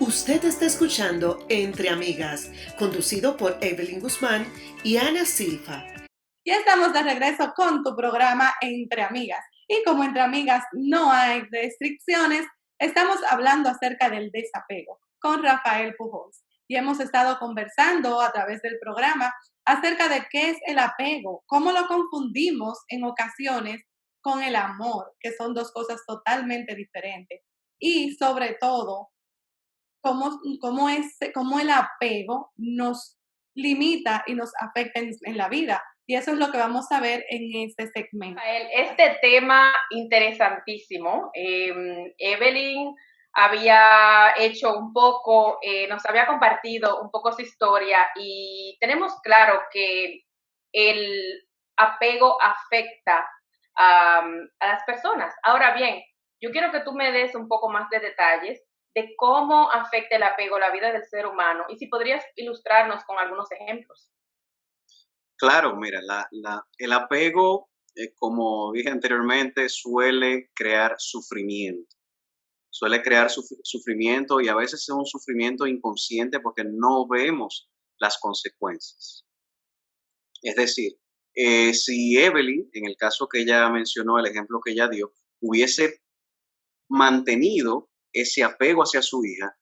Usted está escuchando Entre Amigas, conducido por Evelyn Guzmán y Ana Silva. Ya estamos de regreso con tu programa Entre Amigas. Y como entre amigas no hay restricciones, estamos hablando acerca del desapego con Rafael Pujols. Y hemos estado conversando a través del programa acerca de qué es el apego, cómo lo confundimos en ocasiones con el amor, que son dos cosas totalmente diferentes. Y sobre todo, cómo el apego nos limita y nos afecta en la vida. Y eso es lo que vamos a ver en este segmento. Este tema interesantísimo. Evelyn había hecho un poco, nos había compartido un poco su historia y tenemos claro que el apego afecta a las personas. Ahora bien, yo quiero que tú me des un poco más de detalles de cómo afecta el apego a la vida del ser humano y si podrías ilustrarnos con algunos ejemplos. Claro, mira, el apego, como dije anteriormente, suele crear sufrimiento. Suele crear sufrimiento y a veces es un sufrimiento inconsciente porque no vemos las consecuencias. Es decir, si Evelyn, en el caso que ella mencionó, el ejemplo que ella dio, hubiese mantenido ese apego hacia su hija,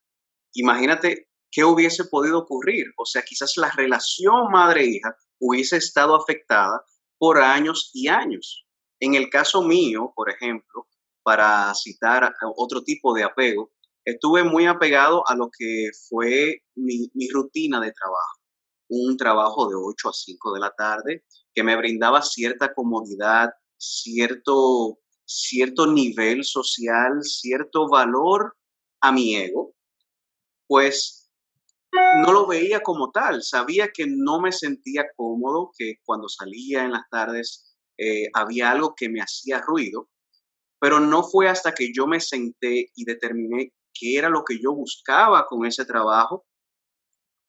imagínate qué hubiese podido ocurrir. O sea, quizás la relación madre-hija hubiese estado afectada por años y años. En el caso mío, por ejemplo, para citar otro tipo de apego, estuve muy apegado a lo que fue mi rutina de trabajo. Un trabajo de 8 a 5 de la tarde que me brindaba cierta comodidad, cierto nivel social, cierto valor a mi ego, pues no lo veía como tal. Sabía que no me sentía cómodo, que cuando salía en las tardes había algo que me hacía ruido, pero no fue hasta que yo me senté y determiné qué era lo que yo buscaba con ese trabajo,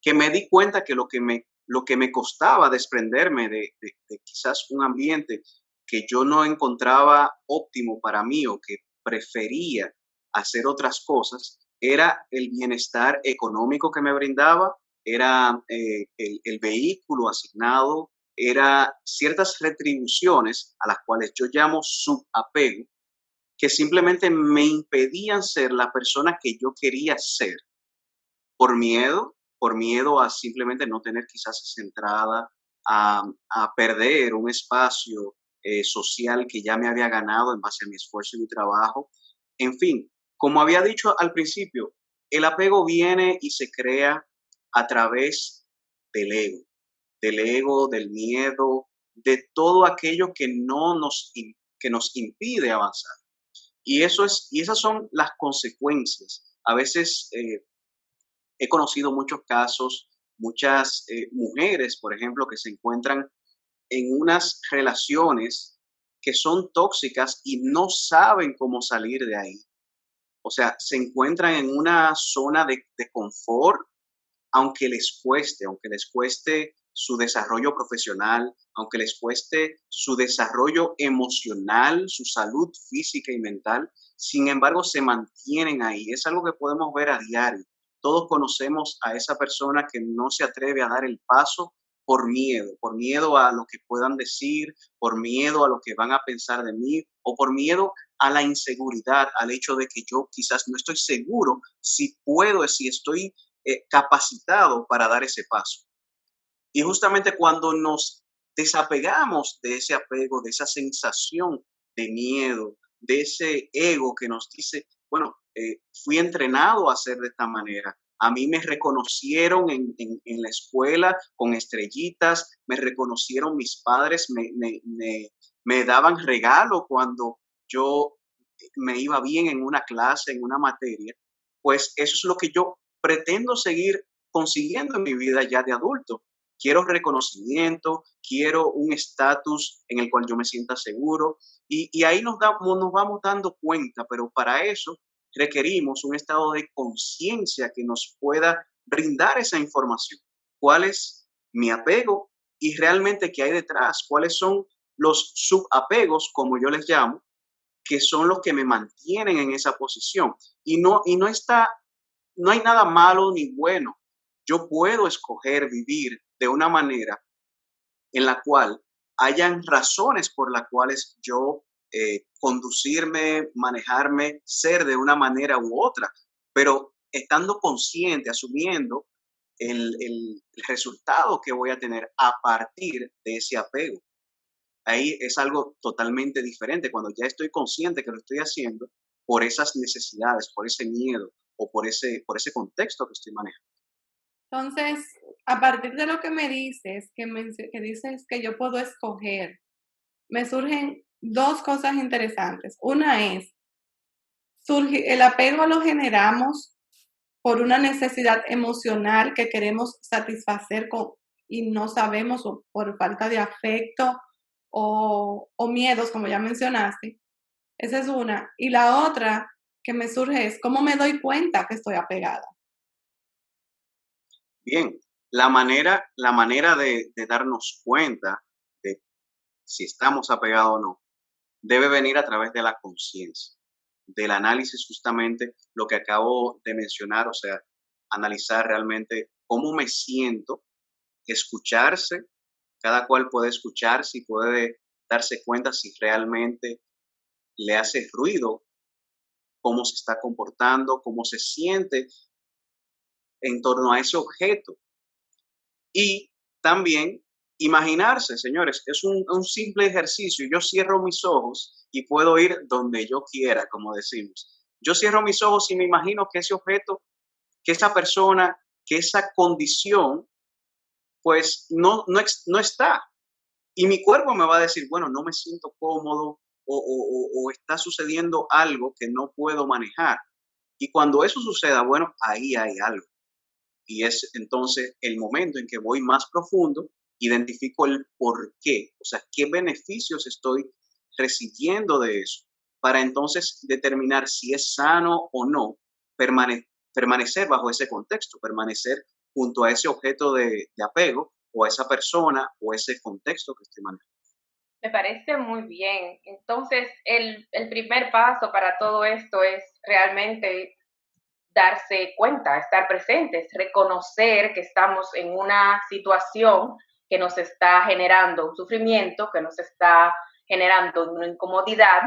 que me di cuenta que lo que me costaba desprenderme de quizás un ambiente que yo no encontraba óptimo para mí o que prefería hacer otras cosas, era el bienestar económico que me brindaba, era el vehículo asignado, era ciertas retribuciones a las cuales yo llamo subapego, que simplemente me impedían ser la persona que yo quería ser por miedo a simplemente no tener quizás esa entrada, a perder un espacio social que ya me había ganado en base a mi esfuerzo y mi trabajo. En fin, como había dicho al principio, el apego viene y se crea a través del ego, del miedo, de todo aquello que no que nos impide avanzar. Y esas son las consecuencias. A veces he conocido muchos casos, muchas mujeres, por ejemplo, que se encuentran en unas relaciones que son tóxicas y no saben cómo salir de ahí. O sea, se encuentran en una zona de confort, aunque les cueste su desarrollo profesional, aunque les cueste su desarrollo emocional, su salud física y mental, sin embargo se mantienen ahí. Es algo que podemos ver a diario. Todos conocemos a esa persona que no se atreve a dar el paso por miedo a lo que puedan decir, por miedo a lo que van a pensar de mí o por miedo a la inseguridad, al hecho de que yo quizás no estoy seguro si puedo, si estoy capacitado para dar ese paso. Y justamente cuando nos desapegamos de ese apego, de esa sensación de miedo, de ese ego que nos dice, bueno, fui entrenado a hacer de esta manera. A mí me reconocieron en la escuela con estrellitas, me reconocieron mis padres, me daban regalo cuando yo me iba bien en una clase, en una materia. Pues eso es lo que yo pretendo seguir consiguiendo en mi vida ya de adulto. Quiero reconocimiento, quiero un estatus en el cual yo me sienta seguro y ahí nos vamos dando cuenta, pero para eso requerimos un estado de conciencia que nos pueda brindar esa información. ¿Cuál es mi apego y realmente qué hay detrás? ¿Cuáles son los subapegos, como yo les llamo, que son los que me mantienen en esa posición? Y no está no hay nada malo ni bueno. Yo puedo escoger vivir de una manera en la cual hayan razones por las cuales yo conducirme, manejarme, ser de una manera u otra, pero estando consciente, asumiendo el resultado que voy a tener a partir de ese apego. Ahí es algo totalmente diferente cuando ya estoy consciente que lo estoy haciendo por esas necesidades, por ese miedo o por ese contexto que estoy manejando. Entonces, a partir de lo que me dices, que dices que yo puedo escoger, me surgen dos cosas interesantes. Una es, el apego lo generamos por una necesidad emocional que queremos satisfacer y no sabemos, o por falta de afecto o miedos, como ya mencionaste. Esa es una. Y la otra que me surge es, ¿cómo me doy cuenta que estoy apegada? Bien, la manera de darnos cuenta de si estamos apegados o no debe venir a través de la conciencia, del análisis justamente lo que acabo de mencionar, o sea, analizar realmente cómo me siento, escucharse, cada cual puede escucharse y puede darse cuenta si realmente le hace ruido, cómo se está comportando, cómo se siente en torno a ese objeto. Y también imaginarse, señores, es un simple ejercicio. Yo cierro mis ojos y puedo ir donde yo quiera, como decimos. Yo cierro mis ojos y me imagino que ese objeto, que esa persona, que esa condición, pues no está. Y mi cuerpo me va a decir, bueno, no me siento cómodo o está sucediendo algo que no puedo manejar. Y cuando eso suceda, bueno, ahí hay algo. Y es entonces el momento en que voy más profundo, identifico el por qué, o sea, qué beneficios estoy recibiendo de eso, para entonces determinar si es sano o no permanecer bajo ese contexto, permanecer junto a ese objeto de apego o a esa persona o ese contexto que estoy manejando. Me parece muy bien. Entonces, el primer paso para todo esto es realmente darse cuenta, estar presentes, reconocer que estamos en una situación que nos está generando un sufrimiento, que nos está generando una incomodidad,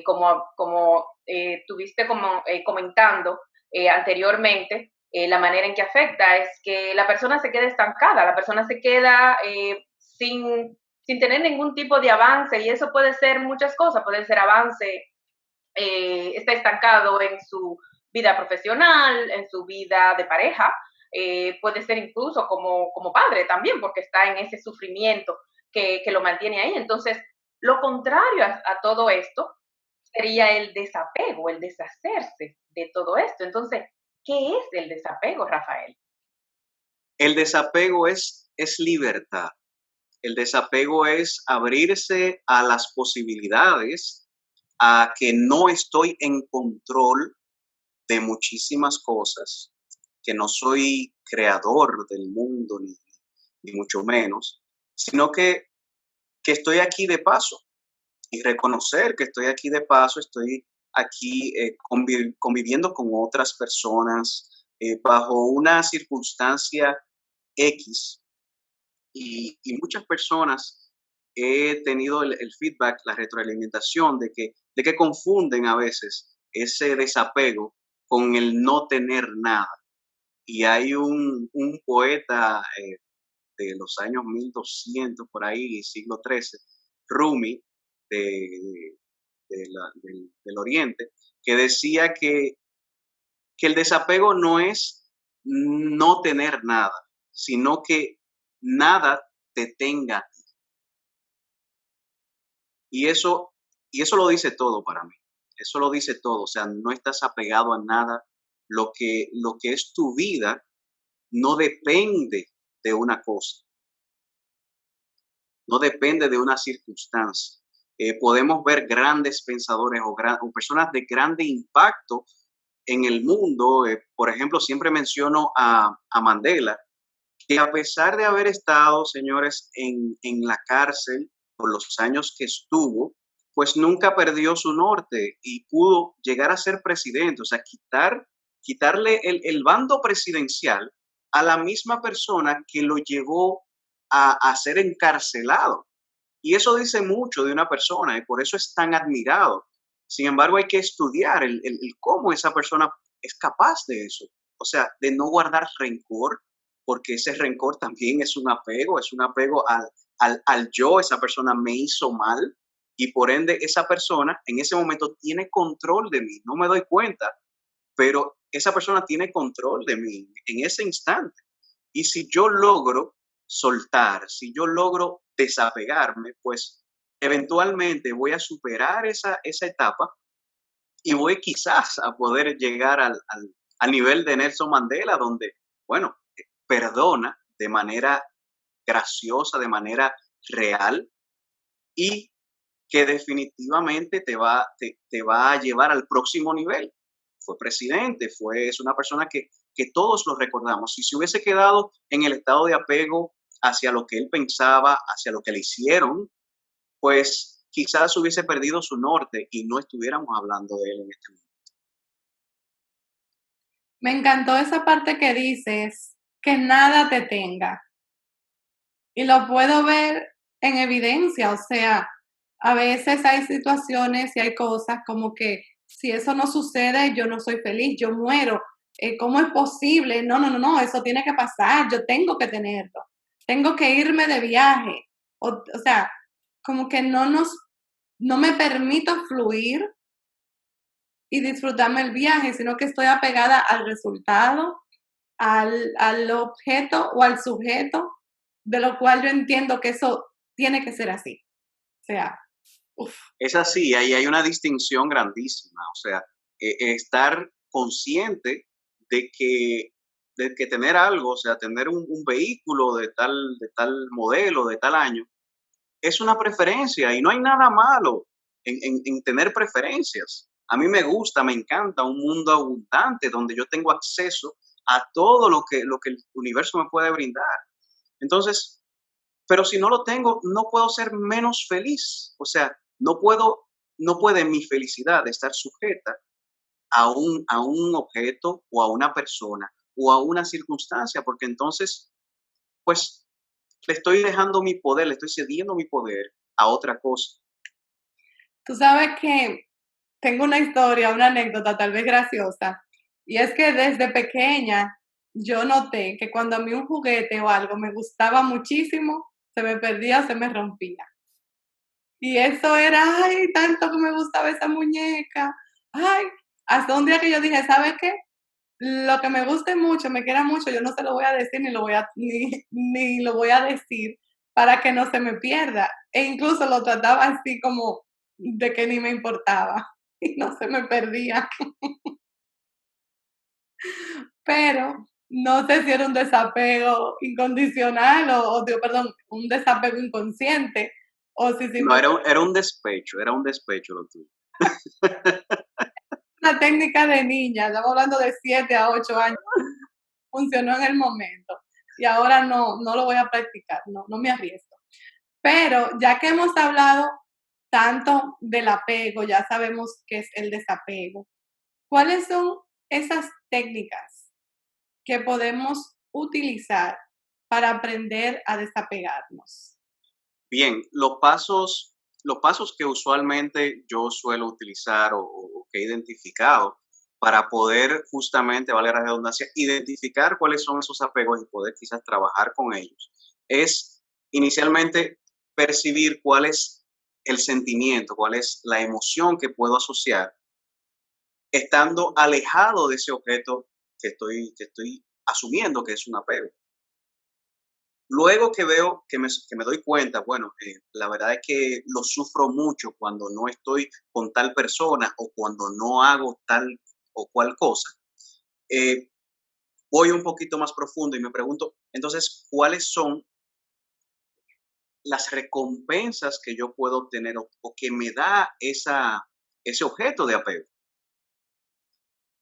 como tuviste como comentando anteriormente, la manera en que afecta es que la persona se queda estancada, la persona se queda sin tener ningún tipo de avance y eso puede ser muchas cosas, puede ser avance, está estancado en su vida profesional, en su vida de pareja, puede ser incluso como padre también, porque está en ese sufrimiento que lo mantiene ahí. Entonces, lo contrario a todo esto sería el desapego, el deshacerse de todo esto. Entonces, ¿qué es el desapego, Rafael? El desapego es libertad. El desapego es abrirse a las posibilidades, a que no estoy en control de muchísimas cosas, que no soy creador del mundo, ni mucho menos, sino que estoy aquí de paso y reconocer que estoy aquí de paso, estoy aquí conviviendo con otras personas bajo una circunstancia X y muchas personas he tenido el feedback, la retroalimentación de que confunden a veces ese desapego con el no tener nada. Y hay un poeta de los años 1200, por ahí, siglo XIII, Rumi, de, del Oriente, que decía que el desapego no es no tener nada, sino que nada te tenga. Y eso, y eso lo dice todo para mí. Eso lo dice todo. O sea, no estás apegado a nada. Lo que es tu vida no depende de una cosa, no depende de una circunstancia. Podemos ver grandes pensadores o personas de grande impacto en el mundo. Por ejemplo, siempre menciono a Mandela, que a pesar de haber estado, señores, en la cárcel por los años que estuvo, pues nunca perdió su norte y pudo llegar a ser presidente, o sea, quitar quitarle el bando presidencial a la misma persona que lo llevó a ser encarcelado. Y eso dice mucho de una persona y por eso es tan admirado. Sin embargo, hay que estudiar el cómo esa persona es capaz de eso. O sea, de no guardar rencor, porque ese rencor también es un apego al yo, esa persona me hizo mal y por ende esa persona en ese momento tiene control de mí. No me doy cuenta, pero esa persona tiene control de mí en ese instante. Y si yo logro soltar, si yo logro desapegarme, pues eventualmente voy a superar esa etapa y voy quizás a poder llegar al nivel de Nelson Mandela, donde, bueno, perdona de manera graciosa, de manera real y que definitivamente te va a llevar al próximo nivel. Fue presidente, es una persona que todos lo recordamos. Si se hubiese quedado en el estado de apego hacia lo que él pensaba, hacia lo que le hicieron, pues quizás hubiese perdido su norte y no estuviéramos hablando de él en este momento. Me encantó esa parte que dices, que nada te tenga. Y lo puedo ver en evidencia, o sea, a veces hay situaciones y hay cosas como que si eso no sucede, yo no soy feliz, yo muero. ¿Cómo es posible? No, no, no, no, eso tiene que pasar, yo tengo que tenerlo, tengo que irme de viaje. O sea, como que no me permito fluir y disfrutarme el viaje, sino que estoy apegada al resultado, al objeto o al sujeto, de lo cual yo entiendo que eso tiene que ser así. O sea, uf. Es así, ahí hay una distinción grandísima, o sea, estar consciente de que, de que tener algo, o sea, tener un vehículo de tal modelo, de tal año, es una preferencia y no hay nada malo en tener preferencias. A mí me gusta, me encanta un mundo abundante donde yo tengo acceso a todo lo que el universo me puede brindar. Entonces, pero si no lo tengo, no puedo ser menos feliz. O sea, no puede mi felicidad estar sujeta a un objeto o a una persona o a una circunstancia, porque entonces, pues, le estoy dejando mi poder, le estoy cediendo mi poder a otra cosa. Tú sabes que tengo una historia, una anécdota tal vez graciosa, y es que desde pequeña yo noté que cuando a mí un juguete o algo me gustaba muchísimo, se me perdía, se me rompía. Y eso era, ay, tanto que me gustaba esa muñeca. Ay, hasta un día que yo dije, ¿sabes qué? Lo que me guste mucho, me quiera mucho, yo no se lo voy a decir ni lo voy a decir para que no se me pierda. E incluso lo trataba así como de que ni me importaba y no se me perdía. Pero no sé si era un desapego incondicional perdón, un desapego inconsciente o si No, simplemente era un despecho lo tuyo. una técnica de niña, estamos hablando de 7 a 8 años, funcionó en el momento y ahora no lo voy a practicar, no me arriesgo. Pero ya que hemos hablado tanto del apego, ya sabemos qué es el desapego, ¿cuáles son esas técnicas que podemos utilizar para aprender a desapegarnos? Bien, los pasos que usualmente yo suelo utilizar o que he identificado para poder justamente, vale la redundancia, identificar cuáles son esos apegos y poder quizás trabajar con ellos, es inicialmente percibir cuál es el sentimiento, cuál es la emoción que puedo asociar estando alejado de ese objeto que estoy asumiendo que es un apego. Luego que veo, que me doy cuenta, bueno, la verdad es que lo sufro mucho cuando no estoy con tal persona o cuando no hago tal o cual cosa. eh, Voy un poquito más profundo y me pregunto, entonces, ¿cuáles son las recompensas que yo puedo obtener o que me da ese objeto de apego?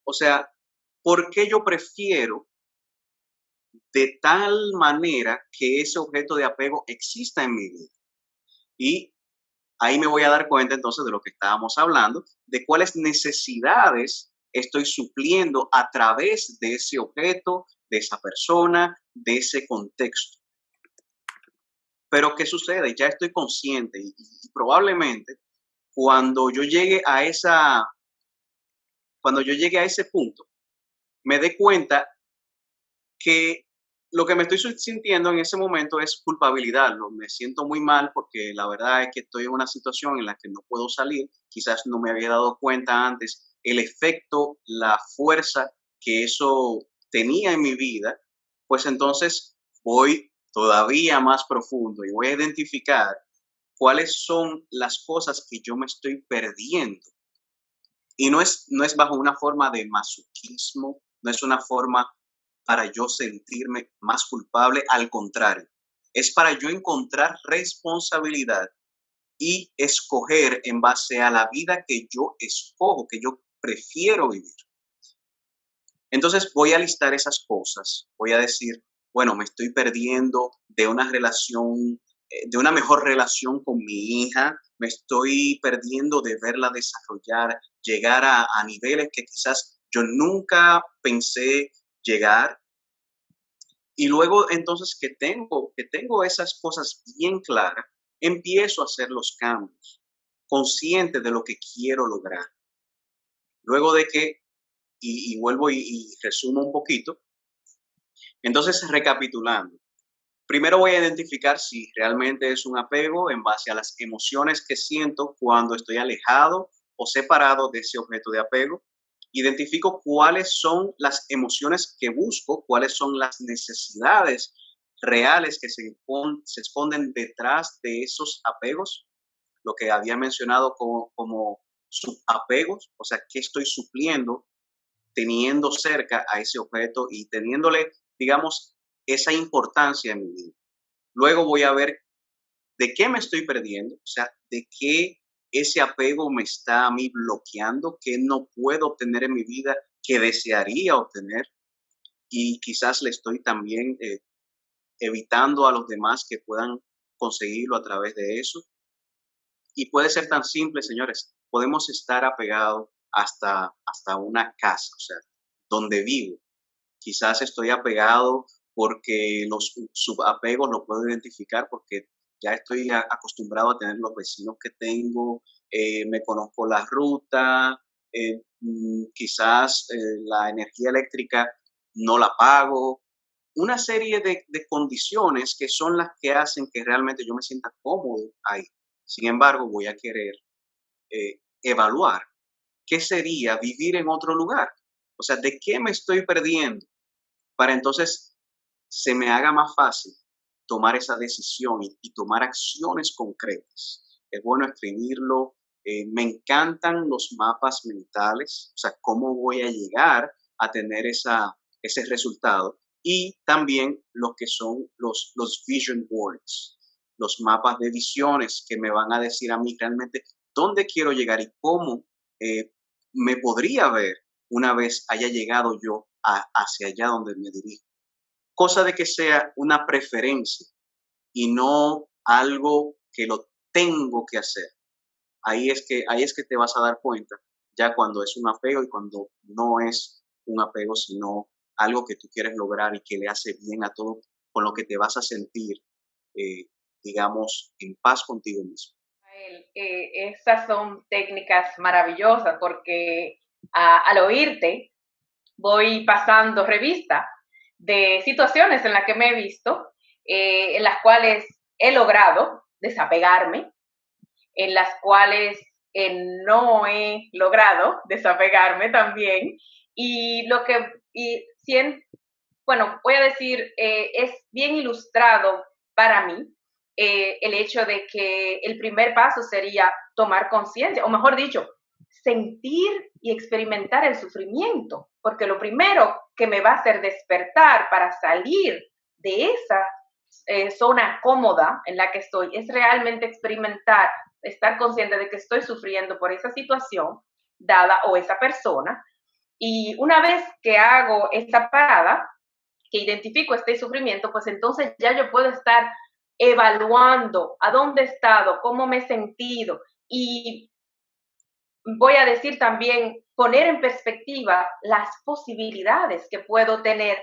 O sea, ¿por qué yo prefiero de tal manera que ese objeto de apego exista en mi vida? Y ahí me voy a dar cuenta entonces de lo que estábamos hablando, de cuáles necesidades estoy supliendo a través de ese objeto, de esa persona, de ese contexto. Pero ¿qué sucede? Ya estoy consciente y probablemente cuando yo llegue a cuando yo llegue a ese punto, me dé cuenta que lo que me estoy sintiendo en ese momento es culpabilidad. Me siento muy mal porque la verdad es que estoy en una situación en la que no puedo salir. Quizás no me había dado cuenta antes el efecto, la fuerza que eso tenía en mi vida. Pues entonces voy todavía más profundo y voy a identificar cuáles son las cosas que yo me estoy perdiendo. Y no es bajo una forma de masoquismo, no es una forma para yo sentirme más culpable, al contrario, es para yo encontrar responsabilidad y escoger en base a la vida que yo escojo, que yo prefiero vivir. Entonces voy a listar esas cosas, voy a decir, bueno, me estoy perdiendo de una relación, de una mejor relación con mi hija, me estoy perdiendo de verla desarrollar, llegar a niveles que quizás yo nunca pensé llegar. Y luego entonces que tengo esas cosas bien claras, empiezo a hacer los cambios, consciente de lo que quiero lograr. Luego de que, y vuelvo y resumo un poquito, entonces recapitulando, primero voy a identificar si realmente es un apego en base a las emociones que siento cuando estoy alejado o separado de ese objeto de apego. Identifico cuáles son las emociones que busco, cuáles son las necesidades reales que se esconden detrás de esos apegos, lo que había mencionado como subapegos, o sea, qué estoy supliendo teniendo cerca a ese objeto y teniéndole, digamos, esa importancia en mi vida. Luego voy a ver de qué me estoy perdiendo, o sea, de qué ese apego me está a mí bloqueando, que no puedo obtener en mi vida, que desearía obtener y quizás le estoy también evitando a los demás que puedan conseguirlo a través de eso. Y puede ser tan simple, señores, podemos estar apegados hasta una casa, o sea, donde vivo. Quizás estoy apegado porque los subapegos los puedo identificar porque ya estoy acostumbrado a tener los vecinos que tengo, me conozco la ruta, quizás la energía eléctrica no la pago. Una serie de condiciones que son las que hacen que realmente yo me sienta cómodo ahí. Sin embargo, voy a querer evaluar qué sería vivir en otro lugar. O sea, ¿de qué me estoy perdiendo? Para entonces se me haga más fácil tomar esa decisión y tomar acciones concretas. Es bueno escribirlo. Me encantan los mapas mentales, o sea, cómo voy a llegar a tener ese resultado. Y también lo que son los vision boards, los mapas de visiones que me van a decir a mí realmente dónde quiero llegar y cómo me podría ver una vez haya llegado yo hacia allá donde me dirijo. Cosa de que sea una preferencia y no algo que lo tengo que hacer. Ahí es que te vas a dar cuenta ya cuando es un apego y cuando no es un apego, sino algo que tú quieres lograr y que le hace bien a todo, con lo que te vas a sentir, digamos, en paz contigo mismo. Esas son técnicas maravillosas porque al oírte voy pasando revista de situaciones en las que me he visto, en las cuales he logrado desapegarme, en las cuales no he logrado desapegarme también, y lo que, y bueno, voy a decir, es bien ilustrado para mí el hecho de que el primer paso sería tomar conciencia, o mejor dicho, sentir y experimentar el sufrimiento, porque lo primero que me va a hacer despertar para salir de esa zona cómoda en la que estoy es realmente experimentar, estar consciente de que estoy sufriendo por esa situación dada o esa persona. Y una vez que hago esta parada, que identifico este sufrimiento, pues entonces ya yo puedo estar evaluando a dónde he estado, cómo me he sentido y voy a decir también poner en perspectiva las posibilidades que puedo tener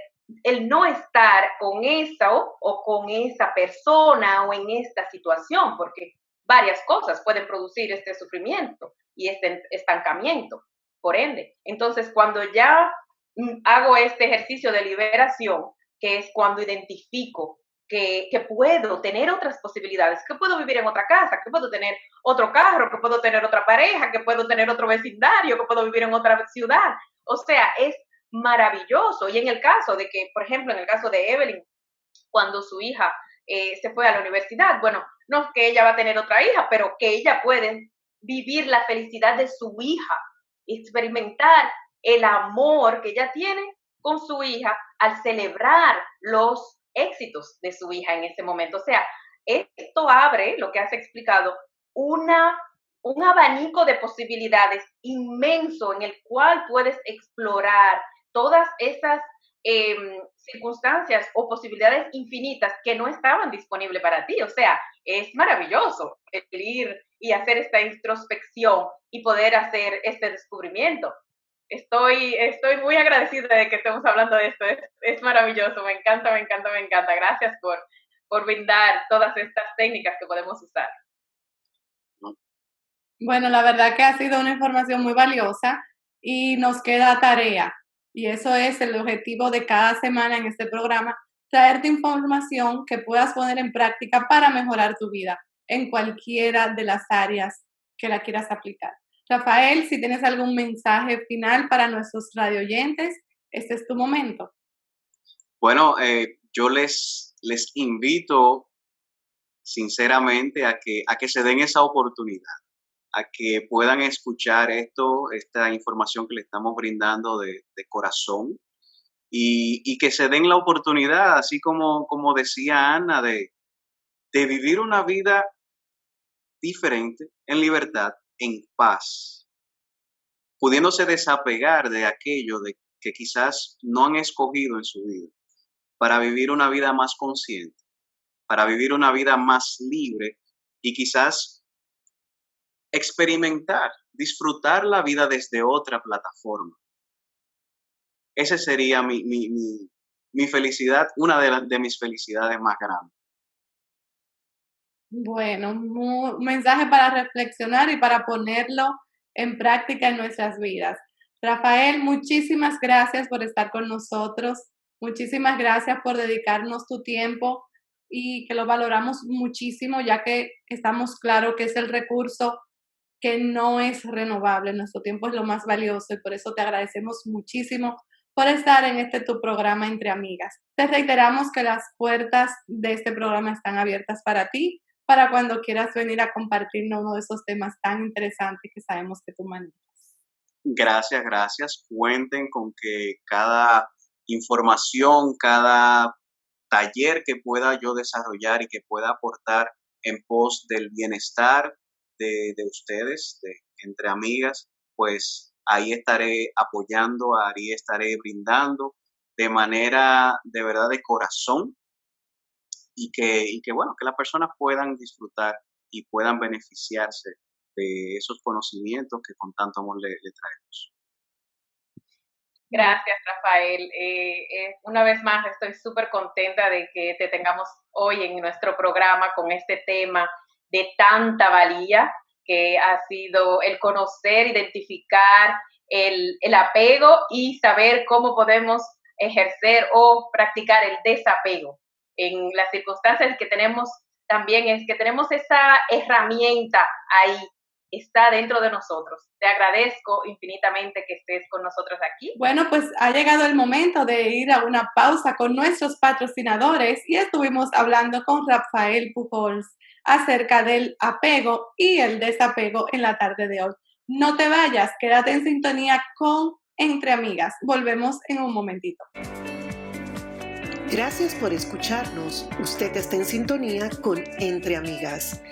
el no estar con esa o con esa persona o en esta situación, porque varias cosas pueden producir este sufrimiento y este estancamiento, por ende. Entonces, cuando ya hago este ejercicio de liberación, que es cuando identifico que puedo tener otras posibilidades, que puedo vivir en otra casa, que puedo tener otro carro, que puedo tener otra pareja, que puedo tener otro vecindario, que puedo vivir en otra ciudad. O sea, es maravilloso. Y en el caso de que, por ejemplo, en el caso de Evelyn, cuando su hija se fue a la universidad, bueno, no es que ella va a tener otra hija, pero que ella puede vivir la felicidad de su hija, experimentar el amor que ella tiene con su hija al celebrar los éxitos de su hija en ese momento. O sea, esto abre, lo que has explicado, un abanico de posibilidades inmenso en el cual puedes explorar todas esas circunstancias o posibilidades infinitas que no estaban disponibles para ti. O sea, es maravilloso el ir y hacer esta introspección y poder hacer este descubrimiento. Estoy muy agradecida de que estemos hablando de esto. Es maravilloso, me encanta, me encanta, me encanta. Gracias por brindar todas estas técnicas que podemos usar. Bueno, la verdad que ha sido una información muy valiosa y nos queda tarea. Y eso es el objetivo de cada semana en este programa, traerte información que puedas poner en práctica para mejorar tu vida en cualquiera de las áreas que la quieras aplicar. Rafael, si tienes algún mensaje final para nuestros radioyentes, este es tu momento. Bueno, yo les invito sinceramente a que se den esa oportunidad, a que puedan escuchar esta información que le estamos brindando de corazón y que se den la oportunidad, así como decía Ana, de vivir una vida diferente, en libertad, en paz, pudiéndose desapegar de aquello de que quizás no han escogido en su vida, para vivir una vida más consciente, para vivir una vida más libre y quizás experimentar, disfrutar la vida desde otra plataforma. Ese sería mi felicidad, una de mis felicidades más grandes. Bueno, un mensaje para reflexionar y para ponerlo en práctica en nuestras vidas. Rafael, muchísimas gracias por estar con nosotros. Muchísimas gracias por dedicarnos tu tiempo y que lo valoramos muchísimo, ya que estamos claros que es el recurso que no es renovable. Nuestro tiempo es lo más valioso y por eso te agradecemos muchísimo por estar en tu programa Entre Amigas. Te reiteramos que las puertas de este programa están abiertas para ti, para cuando quieras venir a compartirnos uno de esos temas tan interesantes que sabemos que tú manejas. Gracias. Cuenten con que cada información, cada taller que pueda yo desarrollar y que pueda aportar en pos del bienestar de ustedes, de Entre Amigas, pues ahí estaré apoyando, ahí estaré brindando de manera de verdad de corazón y que bueno, que las personas puedan disfrutar y puedan beneficiarse de esos conocimientos que con tanto amor le traemos. Gracias, Rafael. Una vez más, estoy súper contenta de que te tengamos hoy en nuestro programa con este tema de tanta valía que ha sido el conocer, identificar el apego y saber cómo podemos ejercer o practicar el desapego. En las circunstancias que tenemos también es que tenemos esa herramienta ahí, está dentro de nosotros. Te agradezco infinitamente que estés con nosotros aquí. Bueno, pues ha llegado el momento de ir a una pausa con nuestros patrocinadores y estuvimos hablando con Rafael Pujols acerca del apego y el desapego en la tarde de hoy. No te vayas, quédate en sintonía con Entre Amigas. Volvemos en un momentito. Gracias por escucharnos. Usted está en sintonía con Entre Amigas.